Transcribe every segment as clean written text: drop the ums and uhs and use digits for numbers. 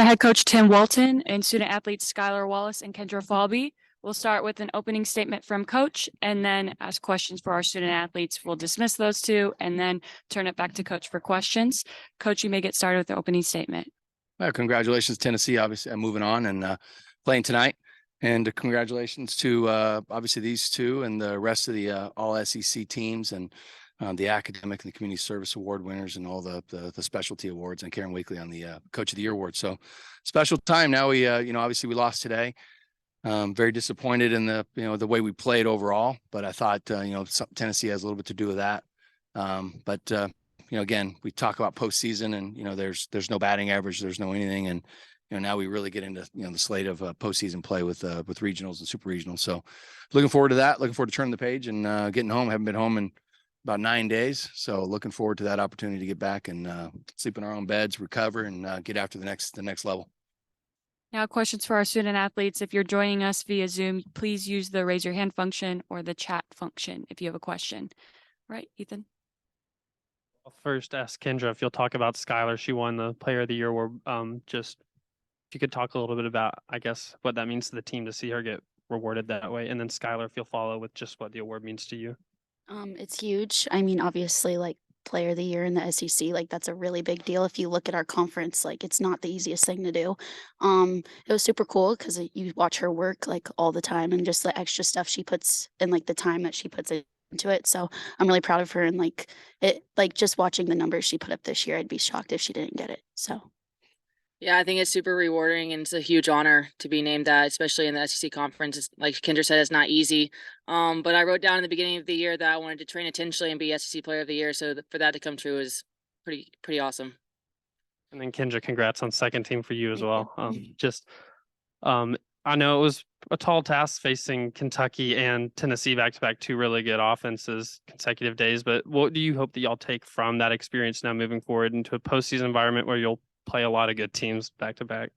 Head coach Tim Walton and student athletes Skylar Wallace and Kendra Falby. We'll start with an opening statement from coach and then ask questions for our student athletes. We'll dismiss those two and then turn it back to coach for questions. Coach, you may get started with the opening statement. Well, congratulations, Tennessee, obviously moving on and playing tonight. And congratulations to obviously these two and the rest of the all SEC teams and the academic and the community service award winners and all the specialty awards, and Karen Wakely on the coach of the year award. So special time. Now we obviously we lost today. Very disappointed in the way we played overall, but I thought Tennessee has a little bit to do with that. But again, we talk about postseason and there's no batting average, there's no anything, and now we really get into the slate of postseason play with regionals and super regionals. So looking forward to that. Looking forward to turning the page and getting home. Haven't been home in about 9 days, so looking forward to that opportunity to get back and sleep in our own beds, recover, and get after the next level. Now, questions for our student athletes. If you're joining us via Zoom, please use the raise your hand function or the chat function if you have a question. All right, Ethan. I'll first ask Kendra if you'll talk about Skylar. She won the Player of the Year award. Just if you could talk a little bit about, I guess, what that means to the team to see her get rewarded that way. And then Skylar, if you'll follow with just what the award means to you. It's huge. I mean, obviously, like Player of the Year in the SEC, like that's a really big deal. If you look at our conference, like it's not the easiest thing to do. It was super cool because you watch her work like all the time and just the extra stuff she puts and like the time that she puts into it. So I'm really proud of her, and like just watching the numbers she put up this year, I'd be shocked if she didn't get it. So yeah, I think it's super rewarding and it's a huge honor to be named that, especially in the SEC conference. It's, like Kendra said, it's not easy. But I wrote down in the beginning of the year that I wanted to train intentionally and be SEC Player of the Year. So for that to come true is pretty awesome. And then Kendra, congrats on second team for you as well. you. I know it was a tall task facing Kentucky and Tennessee back-to-back, two really good offenses consecutive days. But what do you hope that y'all take from that experience now moving forward into a postseason environment where you'll play a lot of good teams back-to-back?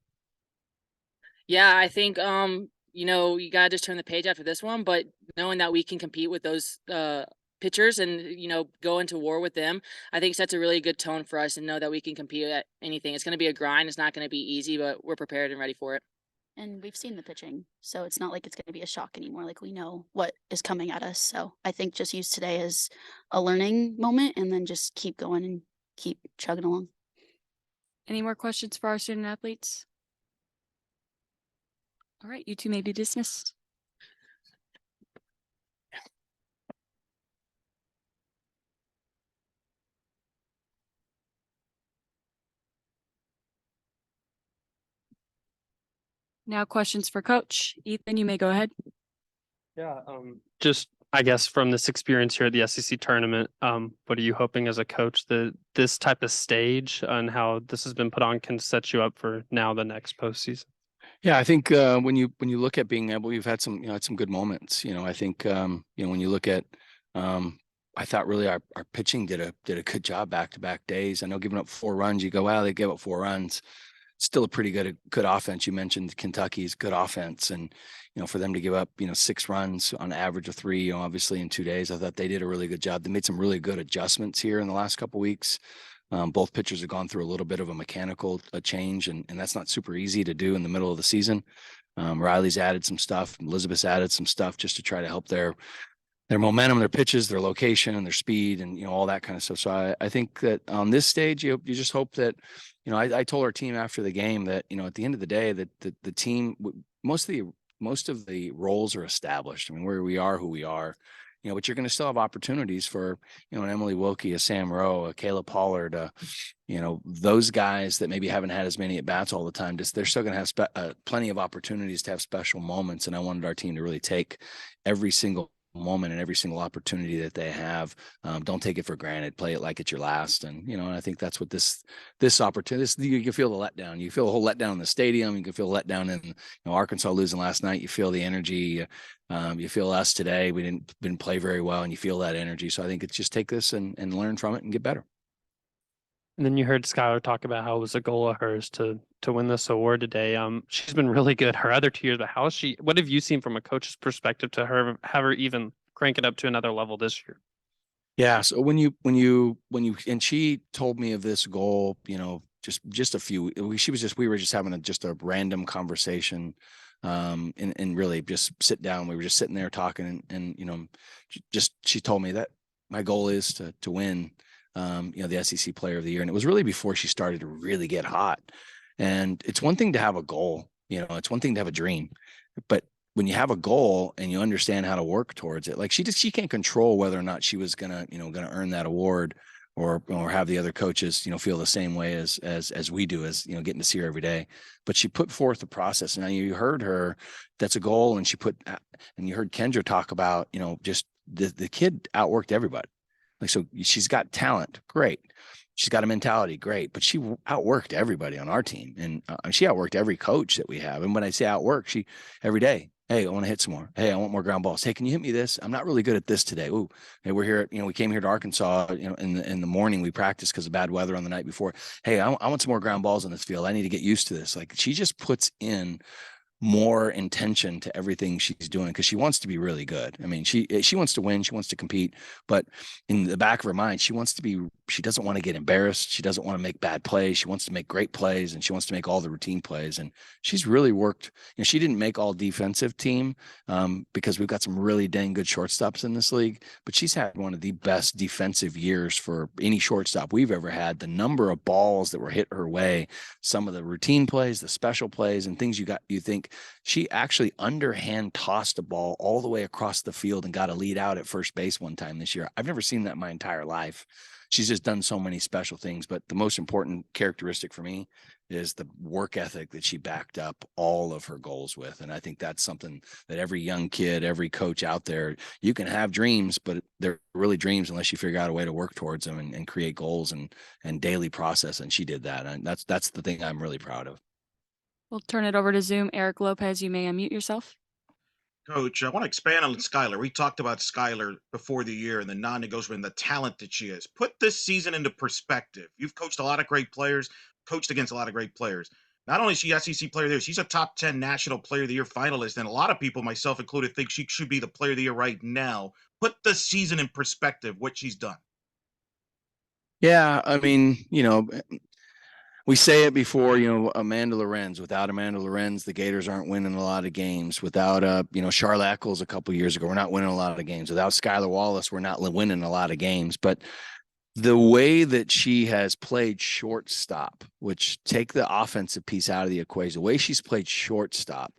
Yeah, I think you gotta just turn the page after this one, but knowing that we can compete with those pitchers and go into war with them, I think sets a really good tone for us and know that we can compete at anything. It's going to be a grind. It's not going to be easy, but we're prepared and ready for it. And we've seen the pitching, so it's not like it's going to be a shock anymore. Like we know what is coming at us. So I think just use today as a learning moment and then just keep going and keep chugging along. Any more questions for our student athletes? All right, you two may be dismissed. Now questions for coach. Ethan, you may go ahead. Yeah, just I guess from this experience here at the SEC tournament, what are you hoping as a coach that this type of stage and how this has been put on can set you up for now the next postseason? Yeah, I think when you look at being able, you've had some good moments. I think when you look at, I thought really our pitching did a good job back-to-back days. I know giving up 4 runs, you go, wow, they gave up 4 runs. Still a pretty good offense. You mentioned Kentucky's good offense, and for them to give up 6 runs on average of 3, obviously in 2 days, I thought they did a really good job. They made some really good adjustments here in the last couple of weeks. Both pitchers have gone through a little bit of a mechanical change, and that's not super easy to do in the middle of the season. Riley's added some stuff. Elizabeth's added some stuff just to try to help their momentum, their pitches, their location, and their speed, and all that kind of stuff. So I think that on this stage, you just hope that I told our team after the game that at the end of the day that the team, most of the roles are established. I mean, where we are, who we are. But you're going to still have opportunities for, an Emily Wilkie, a Sam Rowe, a Kayla Pollard, those guys that maybe haven't had as many at bats all the time. They're still going to have plenty of opportunities to have special moments. And I wanted our team to really take every single moment and every single opportunity that they have. Don't take it for granted. Play it like it's your last. And and I think that's what this opportunity. You can feel the letdown. You feel a whole letdown in the stadium. You can feel letdown in Arkansas losing last night. You feel the energy. You feel us today. We didn't play very well, and you feel that energy. So I think it's just take this and learn from it and get better. And then you heard Skylar talk about how it was a goal of hers to win this award today. She's been really good her other 2 years, but what have you seen from a coach's perspective to have her even crank it up to another level this year? Yeah. So when you and she told me of this goal, just a few. We were just having just a random conversation, and really just sit down. We were just sitting there talking, and you know, she told me that my goal is to win, you know, the SEC Player of the Year, and it was really before she started to really get hot. And it's one thing to have a goal, you know, it's one thing to have a dream, but when you have a goal and you understand how to work towards it, like she can't control whether or not she was gonna earn that award, or have the other coaches, you know, feel the same way as we do, as, you know, getting to see her every day. But she put forth the process. And now you heard her, that's a goal. And and you heard Kendra talk about, you know, just the kid outworked everybody. Like, so she's got talent. Great. She's got a mentality. Great. But she outworked everybody on our team. And she outworked every coach that we have. And when I say outwork, she every day, hey, I want to hit some more. Hey, I want more ground balls. Hey, can you hit me this? I'm not really good at this today. Ooh, hey, we're here. You know, we came here to Arkansas, you know, in the morning, we practiced because of bad weather on the night before. Hey, I want some more ground balls in this field. I need to get used to this. Like, she just puts in more intention to everything she's doing because she wants to be really good. I mean, she wants to win, she wants to compete, but in the back of her mind, she doesn't want to get embarrassed. She doesn't want to make bad plays. She wants to make great plays, and she wants to make all the routine plays. And she's really worked, you know, she didn't make all defensive team because we've got some really dang good shortstops in this league, but she's had one of the best defensive years for any shortstop we've ever had. The number of balls that were hit her way, some of the routine plays, the special plays, and things you think she actually underhand tossed a ball all the way across the field and got a lead out at first base one time this year. I've never seen that in my entire life. She's just done so many special things. But the most important characteristic for me is the work ethic that she backed up all of her goals with. And I think that's something that every young kid, every coach out there, you can have dreams, but they're really dreams unless you figure out a way to work towards them and create goals and daily process. And she did that. And that's the thing I'm really proud of. We'll turn it over to Zoom. Eric Lopez, you may unmute yourself. Coach, I want to expand on Skylar. We talked about Skylar before the year and the non-negotiable and the talent that she is. Put this season into perspective. You've coached a lot of great players, coached against a lot of great players. Not only is she SEC Player of the Year, she's a top 10 National Player of the Year finalist, and a lot of people, myself included, think she should be the Player of the Year right now. Put the season in perspective, what she's done. Yeah, I mean, you know, we say it before, you know, Amanda Lorenz. Without Amanda Lorenz, the Gators aren't winning a lot of games. Without, you know, Charlotte Eccles a couple of years ago, we're not winning a lot of games. Without Skylar Wallace, we're not winning a lot of games. But the way that she has played shortstop, which take the offensive piece out of the equation, the way she's played shortstop,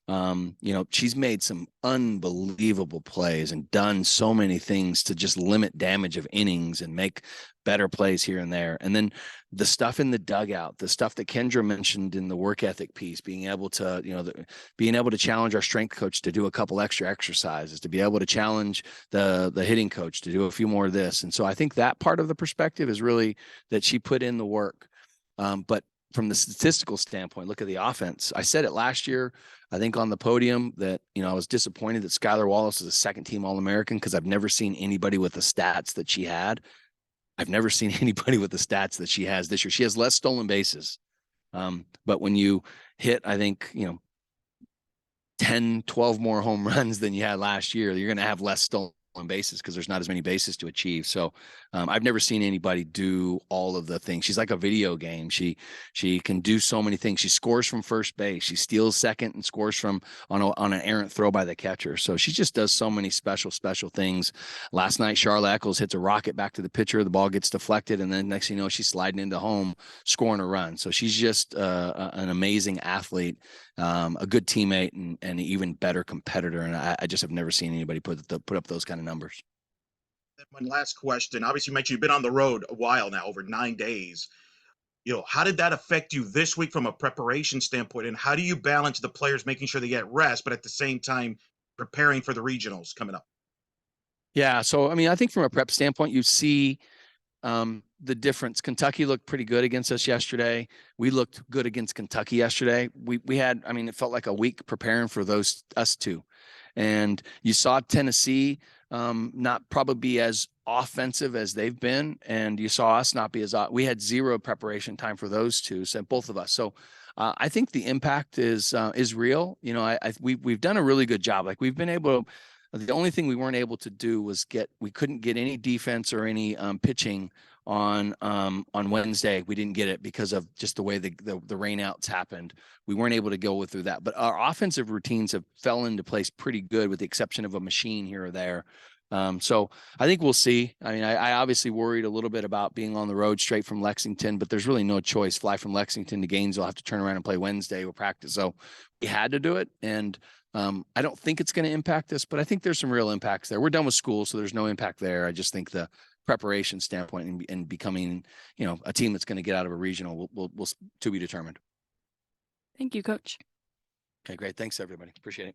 you know, she's made some unbelievable plays and done so many things to just limit damage of innings and make better plays here and there. And then the stuff in the dugout, the stuff that Kendra mentioned in the work ethic piece, being able to, you know, being able to challenge our strength coach to do a couple extra exercises, to be able to challenge the hitting coach to do a few more of this. And so I think that part of the perspective is really that she put in the work. But from the statistical standpoint, look at the offense. I said it last year, I think on the podium, that, you know, I was disappointed that Skylar Wallace is a second team All-American because I've never seen anybody with the stats that she had. I've never seen anybody with the stats that she has this year. She has less stolen bases. But when you hit, I think, you know, 10, 12 more home runs than you had last year, you're going to have less stolen bases because there's not as many bases to achieve. So I've never seen anybody do all of the things. She's like a video game. She can do so many things. She scores from first base. She steals second and scores from on an errant throw by the catcher. So she just does so many special things. Last night, Charlotte Eccles hits a rocket back to the pitcher. The ball gets deflected, and then next thing you know, she's sliding into home, scoring a run. So she's just an amazing athlete, a good teammate, and an even better competitor. And I just have never seen anybody put up those kind of numbers. My last question, obviously you mentioned you've been on the road a while now, over 9 days. You know, how did that affect you this week from a preparation standpoint? And how do you balance the players making sure they get rest, but at the same time preparing for the regionals coming up? Yeah. So, I mean, I think from a prep standpoint, you see the difference. Kentucky looked pretty good against us yesterday. We looked good against Kentucky yesterday. We had, I mean, it felt like a week preparing for us two. And you saw Tennessee not probably be as offensive as they've been, and you saw us not be as we had zero preparation time for those two, so both of us. So I think the impact is real. You know, we've done a really good job. Like, we've been able to, The only thing we weren't able to do was we couldn't get any defense or any pitching on Wednesday. We didn't get it because of just the way the rainouts happened. We weren't able to go through that, but our offensive routines have fell into place pretty good with the exception of a machine here or there. So I think we'll see. I mean, I obviously worried a little bit about being on the road straight from Lexington, but there's really no choice. Fly from Lexington to Gainesville, have to turn around and play Wednesday with practice. So we had to do it. And I don't think it's going to impact us, but I think there's some real impacts there. We're done with school, so there's no impact there. I just think the preparation standpoint and becoming, a team that's going to get out of a regional will to be determined. Thank you, Coach. Okay, great. Thanks, everybody. Appreciate it.